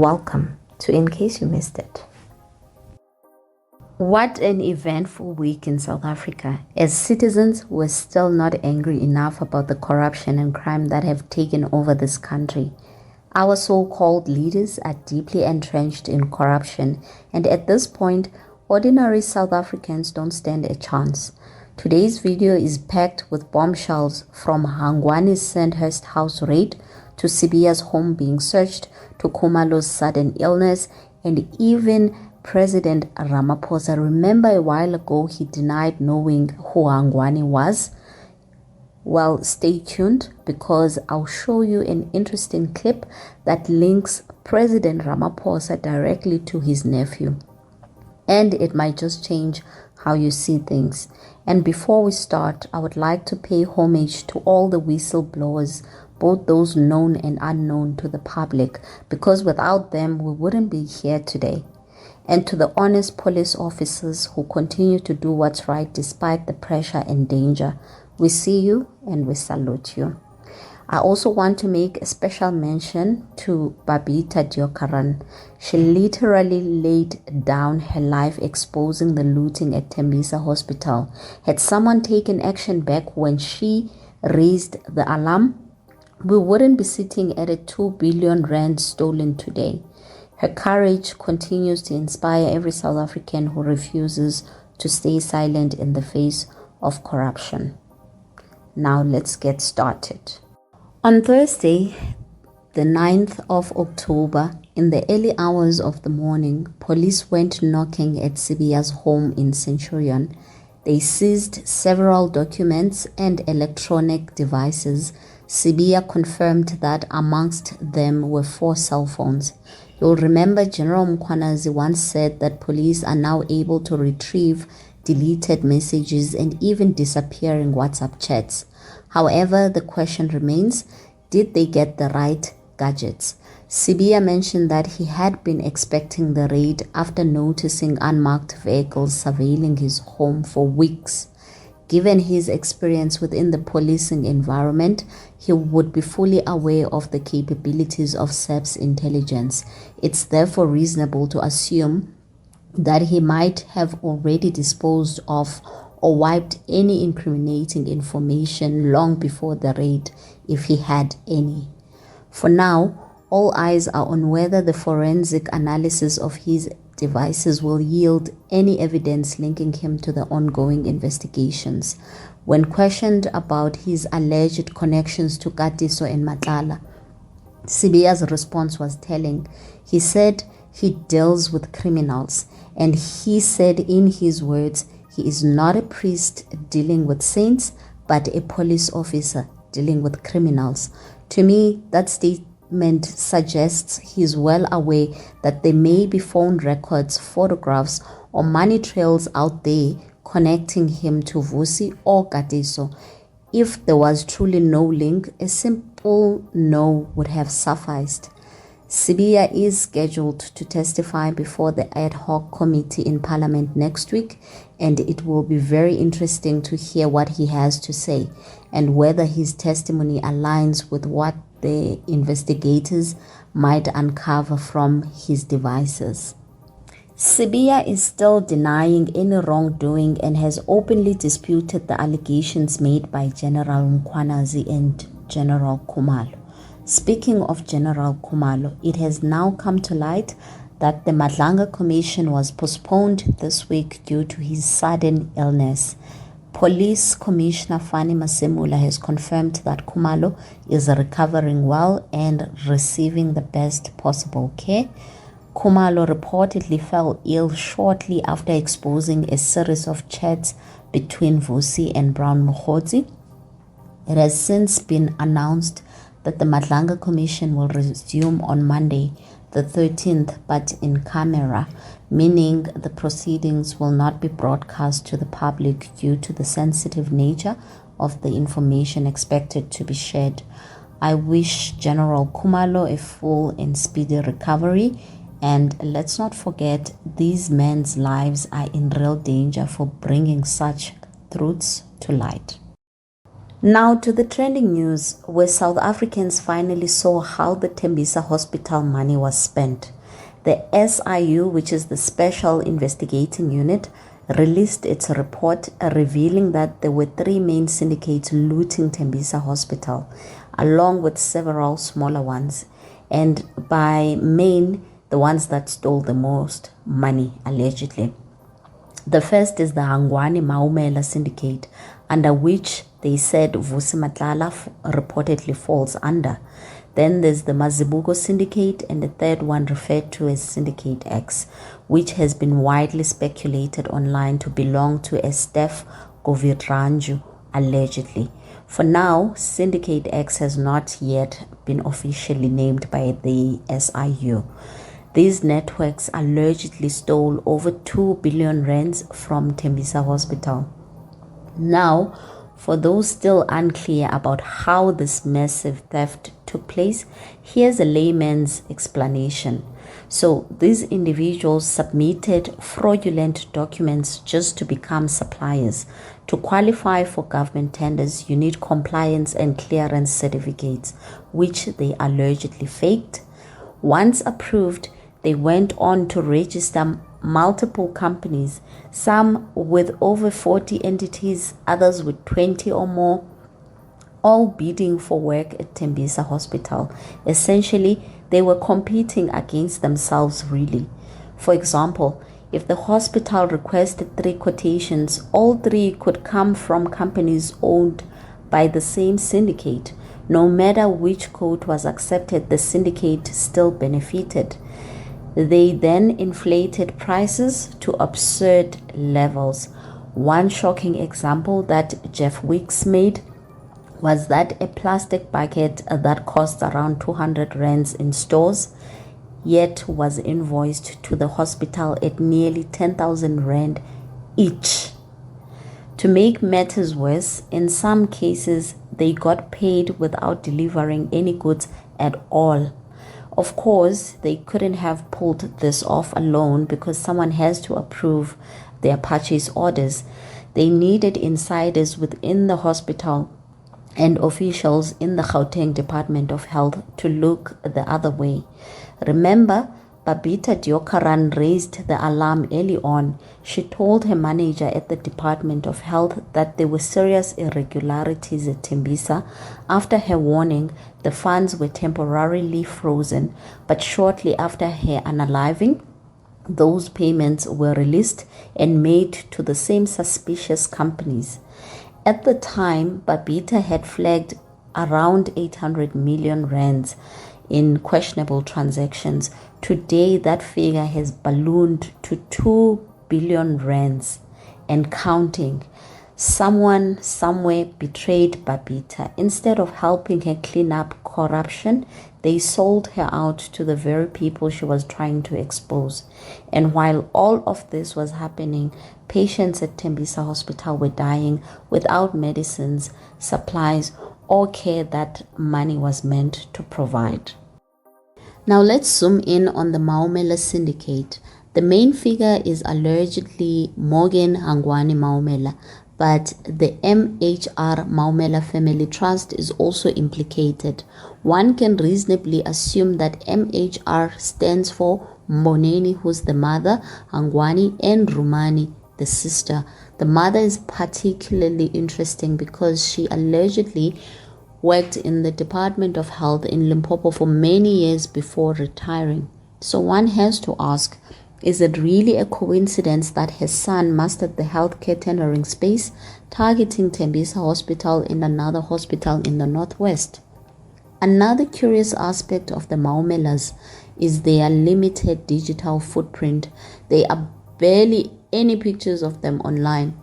Welcome to In Case You Missed It. What an eventful week in South Africa, as citizens were still not angry enough about the corruption and crime that have taken over this country. Our so-called leaders are deeply entrenched in corruption, and at this point, ordinary South Africans don't stand a chance. Today's video is packed with bombshells, from Hangwani's Sandhurst house raid to Sibiya's home being searched, to Khumalo's sudden illness, and even President Ramaphosa. Remember a while ago he denied knowing who Hangwani was? Well, stay tuned, because I'll show you an interesting clip that links President Ramaphosa directly to his nephew. And it might just change how you see things. And before we start, I would like to pay homage to all the whistleblowers, both those known and unknown to the public, because without them we wouldn't be here today. And to the honest police officers who continue to do what's right despite the pressure and danger, we see you and we salute you. I also want to make a special mention to Babita Diokaran. She literally laid down her life exposing the looting at Tembisa Hospital. Had someone taken action back when she raised the alarm, we wouldn't be sitting at a 2 billion rand stolen today. Her courage continues to inspire every South African who refuses to stay silent in the face of corruption. Now let's get started. On Thursday, the 9th of October, in the early hours of the morning, police went knocking at Sibiya's home in Centurion. They seized several documents and electronic devices. Sibiya confirmed that amongst them were 4 cell phones. You'll remember General Khumalo once said that police are now able to retrieve deleted messages and even disappearing WhatsApp chats. However, the question remains, did they get the right gadgets? Sibiya mentioned that he had been expecting the raid after noticing unmarked vehicles surveilling his home for weeks. Given his experience within the policing environment, he would be fully aware of the capabilities of SAP's intelligence. It's therefore reasonable to assume that he might have already disposed of or wiped any incriminating information long before the raid, if he had any. For now, all eyes are on whether the forensic analysis of his devices will yield any evidence linking him to the ongoing investigations. When questioned about his alleged connections to Katiso and Matala, Sibiya's response was telling. He said he deals with criminals, and he said in his words, he is not a priest dealing with saints, but a police officer dealing with criminals. To me, that statement suggests he's well aware that there may be phone records, photographs, or money trails out there connecting him to Vusi or Katiso. If there was truly no link, a simple no would have sufficed. Sibiya is scheduled to testify before the ad hoc committee in Parliament next week, and it will be very interesting to hear what he has to say and whether his testimony aligns with what the investigators might uncover from his devices. Sibiya is still denying any wrongdoing and has openly disputed the allegations made by General Khumalo and General Khumalo. Speaking of General Khumalo, it has now come to light that the Madlanga Commission was postponed this week due to his sudden illness. Police Commissioner Fani Masemula has confirmed that Khumalo is recovering well and receiving the best possible care. Khumalo reportedly fell ill shortly after exposing a series of chats between Vusi and Brown Mokgotsi. It has since been announced that the Madlanga Commission will resume on Monday, the 13th, but in camera, meaning the proceedings will not be broadcast to the public due to the sensitive nature of the information expected to be shared. I wish General Khumalo a full and speedy recovery, and let's not forget these men's lives are in real danger for bringing such truths to light. Now to the trending news, where South Africans finally saw how the Tembisa Hospital money was spent. The SIU, which is the Special Investigating Unit, released its report revealing that there were 3 main syndicates looting Tembisa Hospital, along with several smaller ones. And by main, the ones that stole the most money, allegedly. The first is the Hangwani Maumela Syndicate, under which they said Vusi Matlala reportedly falls under. Then there's the Mazibuko Syndicate, and the third one referred to as Syndicate X, which has been widely speculated online to belong to a Steph Goviranju, allegedly. For now, Syndicate X has not yet been officially named by the SIU. These networks allegedly stole over 2 billion rands from Tembisa Hospital. Now, for those still unclear about how this massive theft took place, here's a layman's explanation. So, these individuals submitted fraudulent documents just to become suppliers. To qualify for government tenders, you need compliance and clearance certificates, which they allegedly faked. Once approved, they went on to register multiple companies, some with over 40 entities, others with 20 or more, all bidding for work at Tembisa Hospital. Essentially, they were competing against themselves, really. For example, if the hospital requested 3 quotations, all 3 could come from companies owned by the same syndicate. No matter which quote was accepted, the syndicate still benefited. They then inflated prices to absurd levels. One shocking example that Jeff Weeks made was that a plastic bucket that cost around 200 rands in stores, yet was invoiced to the hospital at nearly 10,000 rand each. To make matters worse, in some cases, they got paid without delivering any goods at all. Of course, they couldn't have pulled this off alone because someone has to approve their purchase orders. They needed insiders within the hospital and officials in the Gauteng Department of Health to look the other way. Remember, Babita Diokaran raised the alarm early on. She told her manager at the Department of Health that there were serious irregularities at Tembisa. After her warning, the funds were temporarily frozen, but shortly after her unaliving, those payments were released and made to the same suspicious companies. At the time, Babita had flagged around 800 million rands in questionable transactions. Today, that figure has ballooned to 2 billion rands and counting. Someone somewhere betrayed Babita. Instead of helping her clean up corruption, they sold her out to the very people she was trying to expose. And while all of this was happening, patients at Tembisa Hospital were dying without medicines, supplies, or care that money was meant to provide. Now let's zoom in on the Maumela Syndicate. The main figure is allegedly Morgan Hangwani Maumela, but the MHR Maumela Family Trust is also implicated. One can reasonably assume that MHR stands for Mboneni, who's the mother, Hangwani, and Rumani, the sister. The mother is particularly interesting because she allegedly worked in the Department of Health in Limpopo for many years before retiring. So one has to ask, is it really a coincidence that her son mastered the healthcare tendering space, targeting Tembisa Hospital and another hospital in the northwest? Another curious aspect of the Maumelas is their limited digital footprint. There are barely any pictures of them online.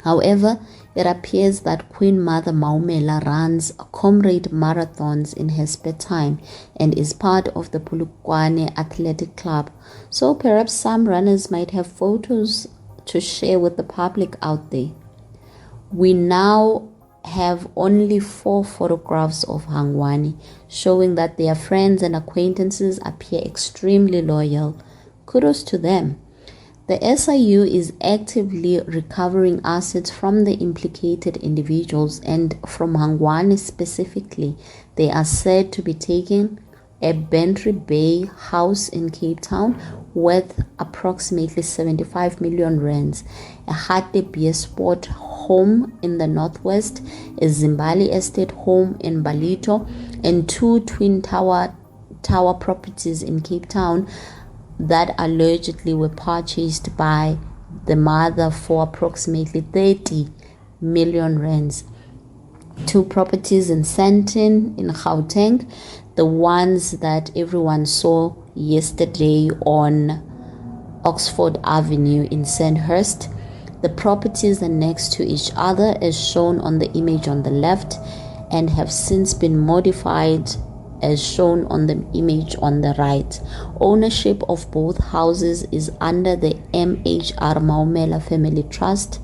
However, it appears that Queen Mother Maumela runs comrade marathons in her spare time and is part of the Polokwane Athletic Club. So perhaps some runners might have photos to share with the public out there. We now have only 4 photographs of Hangwani, showing that their friends and acquaintances appear extremely loyal. Kudos to them. The SIU is actively recovering assets from the implicated individuals, and from Hangwani specifically, they are said to be taking a Bantry Bay house in Cape Town worth approximately 75 million rands, a Hate Beer Sport home in the northwest, a Zimbali estate home in Balito, and 2 twin tower properties in Cape Town that allegedly were purchased by the mother for approximately 30 million rands. 2 properties in Sandton in Gauteng, the ones that everyone saw yesterday on Oxford Avenue in Sandhurst. The properties are next to each other as shown on the image on the left and have since been modified as shown on the image on the right. Ownership of both houses is under the Hangwani Maumela Family Trust.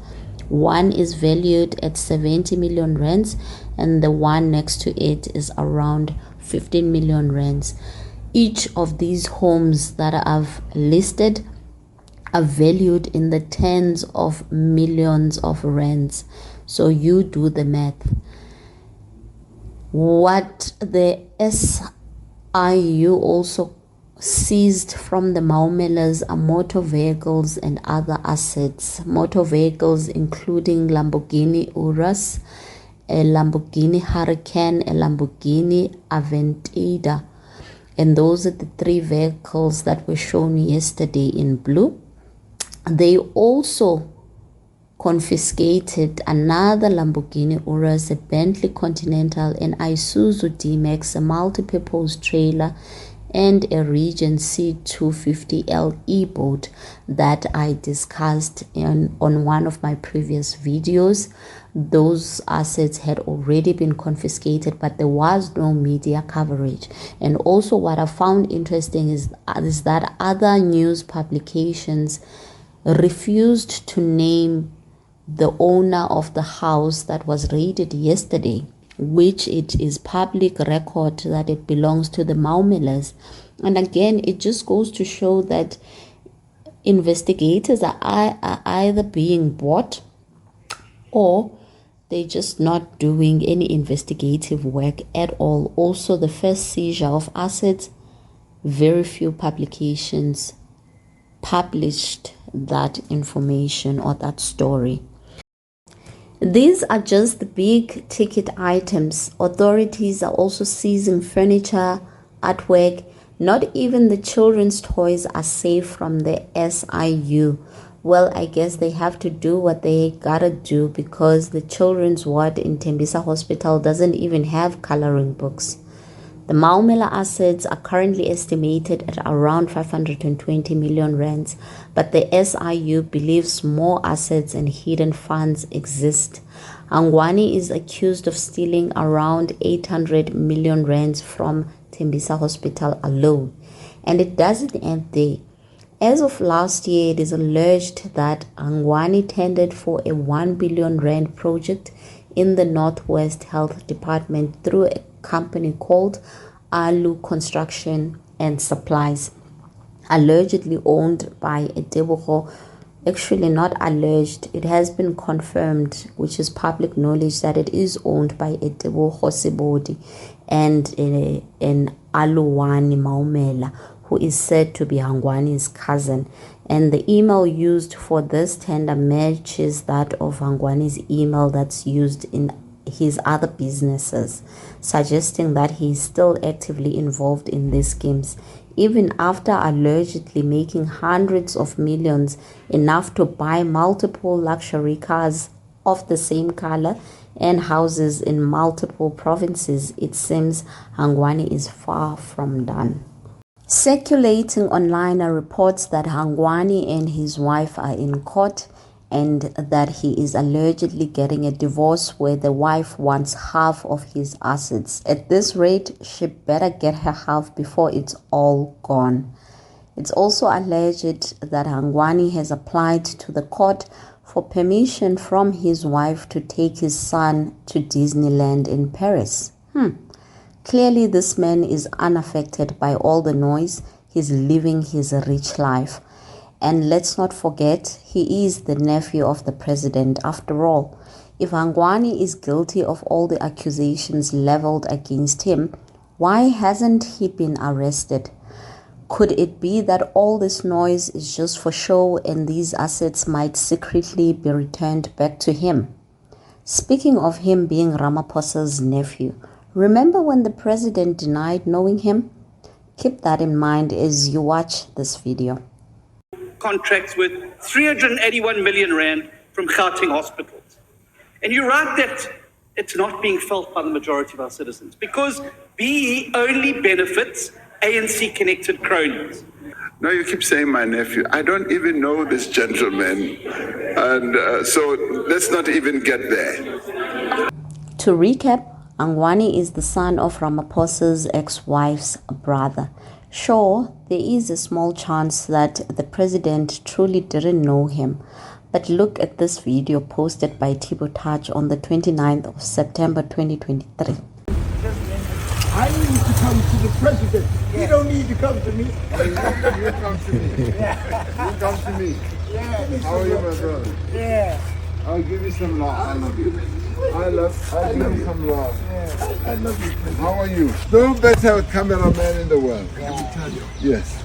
One is valued at 70 million rands and the one next to it is around 15 million rands. Each of these homes that I've listed are valued in the tens of millions of rands. So you do the math. What the SIU also seized from the Maumelas are motor vehicles and other assets. Motor vehicles including Lamborghini Urus, a Lamborghini Hurricane, a Lamborghini Aventador. And those are the 3 vehicles that were shown yesterday in blue. They also confiscated another Lamborghini Urus, a Bentley Continental, an Isuzu D-Max, a multi-purpose trailer, and a Regency 250LE boat that I discussed on one of my previous videos. Those assets had already been confiscated, but there was no media coverage. And also what I found interesting is that other news publications refused to name the owner of the house that was raided yesterday, which it is public record that it belongs to the Maumelas. And again, it just goes to show that investigators are either being bought or they're just not doing any investigative work at all. Also, the first seizure of assets, very few publications published that information or that story. These are just the big ticket items. Authorities are also seizing furniture, artwork. Not even the children's toys are safe from the SIU. Well, I guess they have to do what they gotta do because the children's ward in Tembisa Hospital doesn't even have coloring books. The Maumela assets are currently estimated at around 520 million rands, but the SIU believes more assets and hidden funds exist. Hangwani is accused of stealing around 800 million rands from Tembisa Hospital alone. And it doesn't end there. As of last year, it is alleged that Hangwani tendered for a 1 billion rand project in the Northwest Health Department through a company called Alu Construction and Supplies, allegedly owned by a Tebogo. Actually not alleged, it has been confirmed, which is public knowledge, that it is owned by a Tebogo Sebodi and an Hangwani Maumela, who is said to be Hangwani's cousin. And the email used for this tender matches that of Hangwani's email that's used in his other businesses, suggesting that he is still actively involved in these schemes, even after allegedly making hundreds of millions, enough to buy multiple luxury cars of the same color and houses in multiple provinces. It seems Hangwani is far from done. Circulating online are reports that Hangwani and his wife are in court and that he is allegedly getting a divorce where the wife wants half of his assets. At this rate, she better get her half before it's all gone. It's also alleged that Hangwani has applied to the court for permission from his wife to take his son to Disneyland in Paris. Clearly, this man is unaffected by all the noise. He's living his rich life. And let's not forget, he is the nephew of the president after all. If Hangwani is guilty of all the accusations leveled against him, why hasn't he been arrested? Could it be that all this noise is just for show and these assets might secretly be returned back to him? Speaking of him being Ramaphosa's nephew, remember when the president denied knowing him? Keep that in mind as you watch this video. Contracts worth 381 million rand from Gauteng hospitals. And you write that it's not being felt by the majority of our citizens because BE only benefits ANC-connected cronies. No, you keep saying my nephew. I don't even know this gentleman. And so let's not even get there. To recap, Hangwani is the son of Ramaphosa's ex-wife's brother. Sure, there is a small chance that the president truly didn't know him. But look at this video posted by Thibo Touch on the 29th of September 2023. I need to come to the president. He don't need to come to me. You come to me. You come to me. How are you, my brother? Yeah. I'll give you some love. I love you. I'll give you some love. I love you. How are you? No better cameraman in the world. Let me tell you. Yes.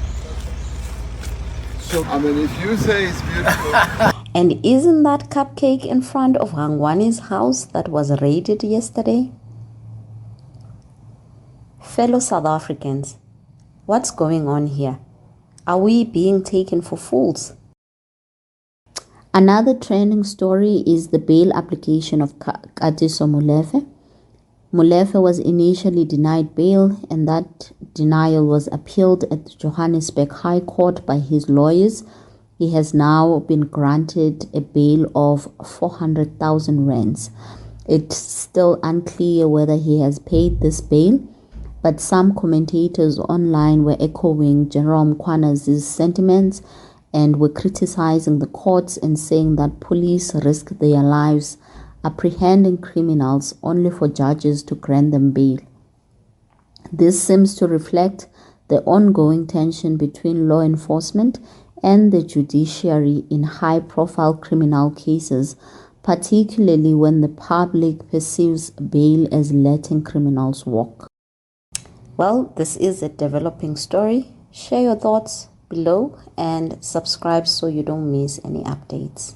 So, I mean, if you say it's beautiful. And isn't that cupcake in front of Hangwani's house that was raided yesterday? Fellow South Africans, what's going on here? Are we being taken for fools? Another trending story is the bail application of Katiso Molefe. Molefe was initially denied bail, and that denial was appealed at the Johannesburg High Court by his lawyers. He has now been granted a bail of 400,000 rands. It's still unclear whether he has paid this bail, but some commentators online were echoing General Khumalo's sentiments and were criticizing the courts and saying that police risk their lives apprehending criminals only for judges to grant them bail. This seems to reflect the ongoing tension between law enforcement and the judiciary in high-profile criminal cases, particularly when the public perceives bail as letting criminals walk. Well, this is a developing story. Share your thoughts below and subscribe so you don't miss any updates.